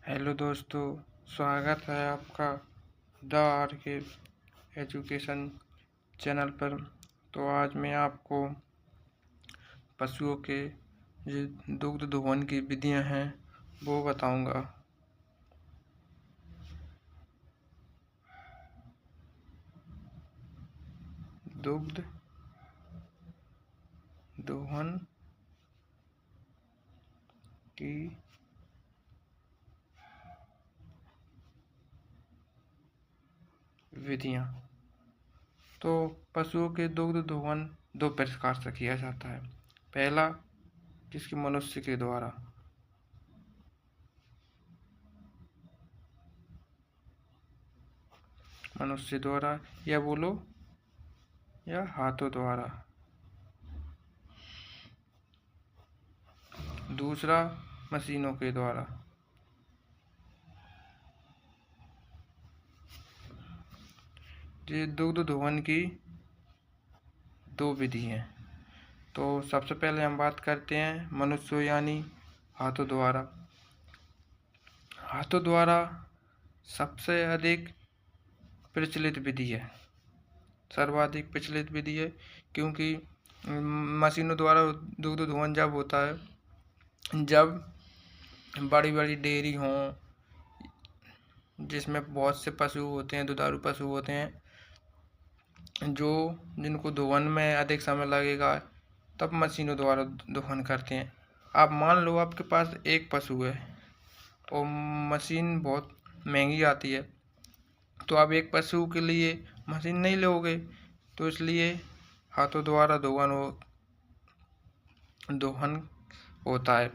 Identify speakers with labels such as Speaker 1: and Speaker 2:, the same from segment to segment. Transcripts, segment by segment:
Speaker 1: Hello दोस्तों, स्वागत है आपका द आर के एजुकेशन चैनल पर। तो आज मैं आपको पशुओं के जो दुग्ध दोहन की विधियां हैं वो बताऊंगा। दुग्ध दोहन की विधियां। तो पशुओं के दुग्ध दोहन दो प्रकार से किया जाता है। पहला, जिसकी मनुष्य के द्वारा, या बोलो या हाथों द्वारा। दूसरा, मशीनों के द्वारा। ये दुग्ध दोहन की दो विधि हैं। तो सबसे पहले हम बात करते हैं मनुष्य यानी हाथों द्वारा। हाथों द्वारा सबसे अधिक प्रचलित विधि है, सर्वाधिक प्रचलित विधि है, क्योंकि मशीनों द्वारा दुग्ध दोहन जब होता है जब बड़ी बड़ी डेयरी हों जिसमें बहुत से पशु होते हैं, दुधारू पशु होते हैं, जिनको दोहन में अधिक समय लगेगा, तब मशीनों द्वारा दोहन करते हैं। आप मान लो आपके पास एक पशु है और मशीन बहुत महंगी आती है, तो आप एक पशु के लिए मशीन नहीं लोगे, तो इसलिए हाथों द्वारा दोहन होता है,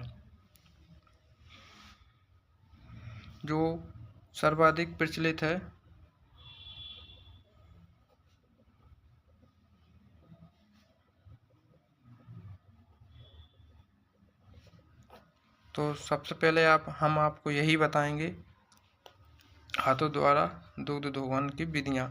Speaker 1: जो सर्वाधिक प्रचलित है। तो सबसे पहले हम आपको यही बताएंगे, हाथों द्वारा दुग्ध दोहन की विधियां।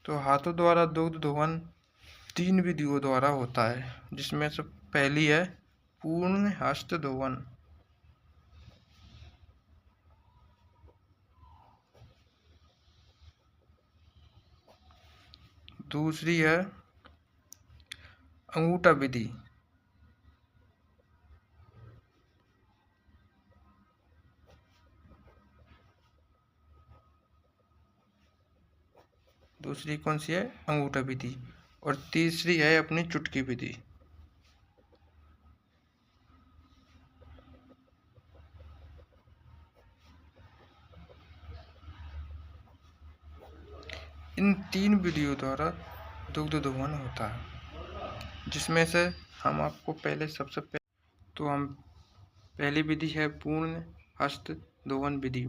Speaker 1: तो हाथों द्वारा दुग्ध दोहन 3 विधियों द्वारा होता है, जिसमें से पहली है पूर्ण हस्त दोहन। दूसरी है अंगूठा विधि। दूसरी कौन सी है? अंगूठा विधि। और तीसरी है अपनी चुटकी विधि। इन 3 विधियों द्वारा दुग्ध दोहन होता है, जिसमें से हम आपको सबसे पहले तो हम पहली विधि है पूर्ण हस्त दोहन विधि,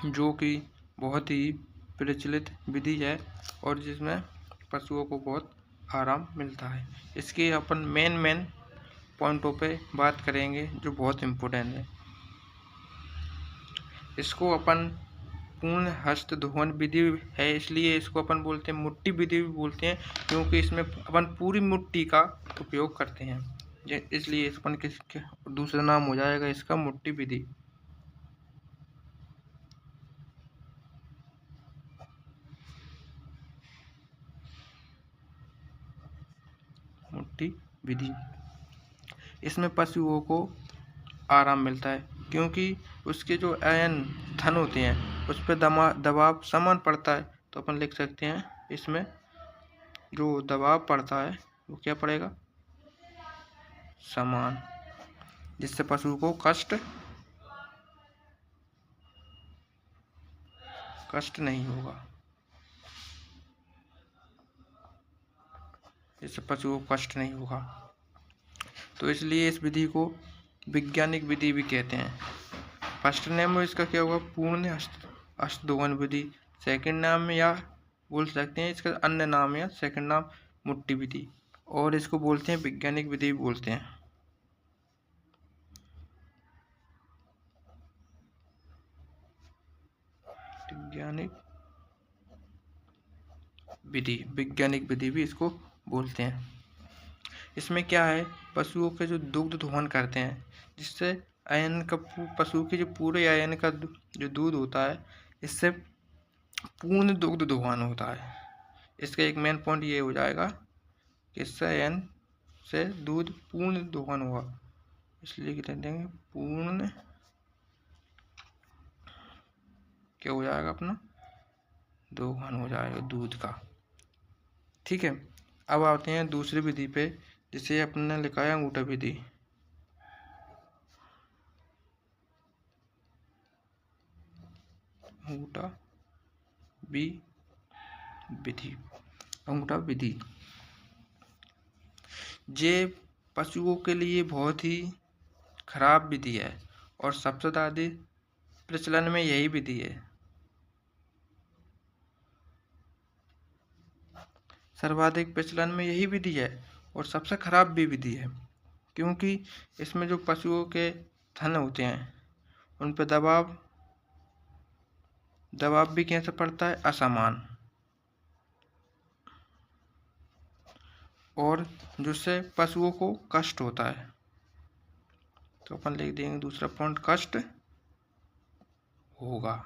Speaker 1: जो कि बहुत ही प्रचलित विधि है और जिसमें पशुओं को बहुत आराम मिलता है। इसके अपन मेन पॉइंटों पे बात करेंगे जो बहुत इम्पोर्टेंट है। इसको अपन पूर्ण हस्त दोहन विधि है, इसलिए इसको अपन बोलते हैं मुट्ठी विधि भी बोलते हैं, क्योंकि इसमें अपन पूरी मुट्ठी का उपयोग करते हैं, इसलिए अपन दूसरा नाम हो जाएगा इसका मुट्ठी विधि। मुट्ठी विधि, इसमें पशुओं को आराम मिलता है, क्योंकि उसके जो आयन धन होते हैं उस पर दबाव समान पड़ता है। तो अपन लिख सकते हैं इसमें जो दबाव पड़ता है वो क्या पड़ेगा? समान, जिससे पशु को कष्ट नहीं होगा, जिससे पशु को कष्ट नहीं होगा। तो इसलिए इस विधि को वैज्ञानिक विधि भी कहते हैं। फर्स्ट नेम में इसका क्या होगा? पूर्ण हस्त दोहन विधि। सेकंड नाम या बोल सकते हैं इसका अन्य नाम या सेकंड नाम मुट्ठी विधि, और इसको बोलते हैं वैज्ञानिक विधि बोलते हैं। वैज्ञानिक विधि भी इसको बोलते हैं। इसमें क्या है, पशुओं के जो दुग्ध दोहन करते हैं, जिससे आयन का पशु के जो पूरे आयन का जो दूध होता है, इससे पूर्ण दुग्ध दोहन होता है। इसका एक मेन पॉइंट ये हो जाएगा कि इससे आयन से दूध पूर्ण दोहन हुआ, इसलिए लिख देंगे पूर्ण क्या हो जाएगा, अपना दोहन हो जाएगा दूध का। ठीक है, अब आते हैं दूसरी विधि पे, जिसे अपने लिखा है अंगूठा विधि। अंगूठा विधि ये पशुओं के लिए बहुत ही खराब विधि है और सबसे ज्यादा प्रचलन में यही विधि है। सर्वाधिक प्रचलन में यही विधि है और सबसे खराब भी विधि है, क्योंकि इसमें जो पशुओं के थन होते हैं उन पर दबाव भी कैसे पड़ता है, असमान, और जिससे पशुओं को कष्ट होता है। तो अपन लिख देंगे दूसरा पॉइंट, कष्ट होगा,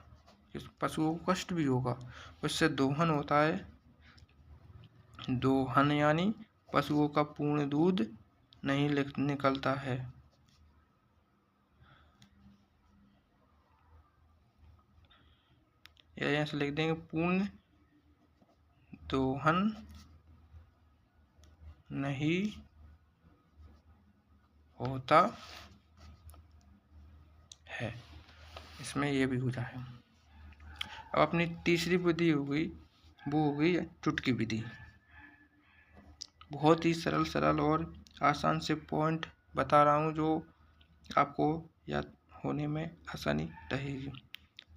Speaker 1: पशुओं को कष्ट भी होगा। उससे दोहन होता है, दोहन यानी पशुओं का पूर्ण दूध नहीं निकलता है। या यहाँ से लिख देंगे पूर्ण दोहन नहीं होता है, इसमें ये भी हो जाए। अब अपनी तीसरी विधि हो गई, वो हो गई चुटकी विधि। बहुत ही सरल और आसान से पॉइंट बता रहा हूँ जो आपको याद होने में आसानी रहेगी।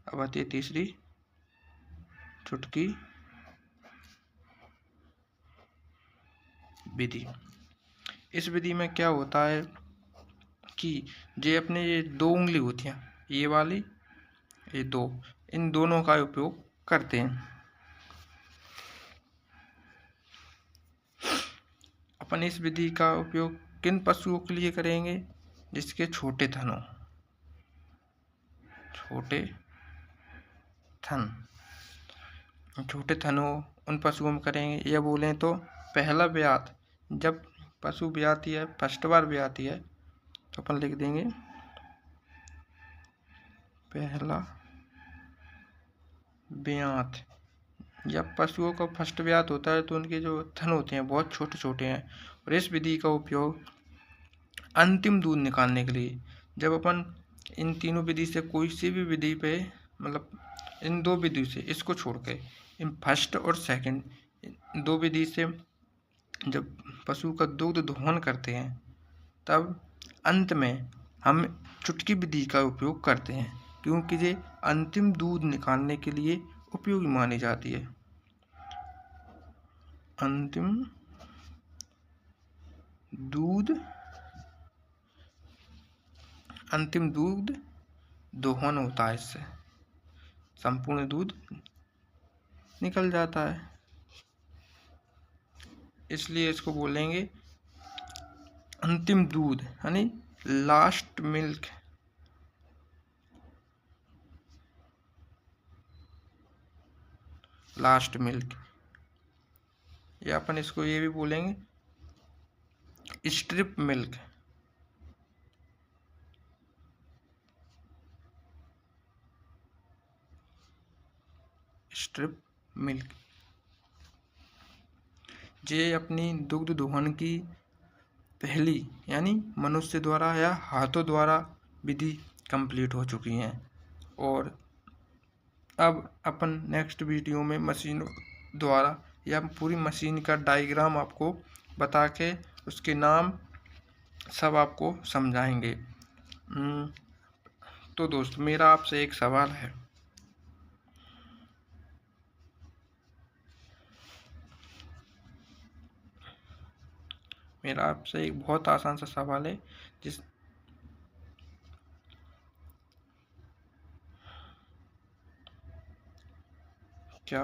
Speaker 1: अब आती है तीसरी, चुटकी विधि। इस विधि में क्या होता है कि ये अपने ये 2 उंगली होती हैं, ये वाली, ये 2, इन दोनों का उपयोग करते हैं। अपन इस विधि का उपयोग किन पशुओं के लिए करेंगे, जिसके छोटे थन हो, छोटे थन हो, उन पशुओं में करेंगे। या बोलें तो पहला ब्यात, जब पशु ब्याती है, फर्स्ट बार ब्याती है, तो अपन लिख देंगे पहला ब्यात। जब पशुओं का फर्स्ट ब्यात होता है तो उनके जो थन होते हैं बहुत छोटे छोटे हैं, और इस विधि का उपयोग अंतिम दूध निकालने के लिए, जब अपन इन तीनों विधि से कोई सी भी विधि पे, मतलब इन 2 विधि से, इसको छोड़ के इन फर्स्ट और सेकंड 2 विधि से जब पशु का दूध दोहन करते हैं, तब अंत में हम चुटकी विधि का उपयोग करते हैं, क्योंकि ये अंतिम दूध निकालने के लिए उपयोगी मानी जाती है। अंतिम दूध दोहन होता है, इससे संपूर्ण दूध निकल जाता है, इसलिए इसको बोलेंगे अंतिम दूध, यानी लास्ट मिल्क। या अपन इसको ये भी बोलेंगे स्ट्रिप मिल्क। ये अपनी दुग्ध दोहन की पहली, यानी मनुष्य द्वारा या हाथों द्वारा विधि कंप्लीट हो चुकी हैं। और अब अपन नेक्स्ट वीडियो में मशीनों द्वारा या पूरी मशीन का डायग्राम आपको बता के उसके नाम सब आपको समझाएंगे। तो दोस्त, मेरा आपसे एक सवाल है। मेरा आपसे एक बहुत आसान सा सवाल है, क्या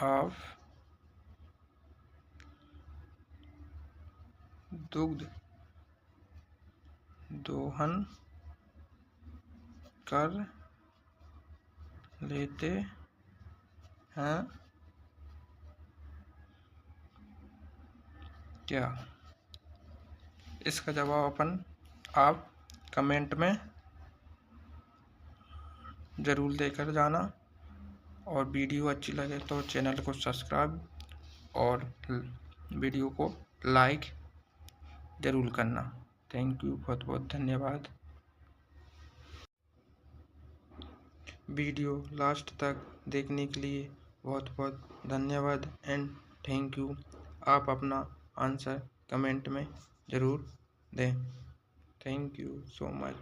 Speaker 1: आप दुग्ध दोहन कर लेते हैं क्या? इसका जवाब आप कमेंट में ज़रूर देकर जाना, और वीडियो अच्छी लगे तो चैनल को सब्सक्राइब और वीडियो को लाइक ज़रूर करना। थैंक यू, बहुत बहुत धन्यवाद। वीडियो लास्ट तक देखने के लिए बहुत बहुत धन्यवाद एंड थैंक यू। आप अपना आंसर कमेंट में ज़रूर दें। Thank you so much.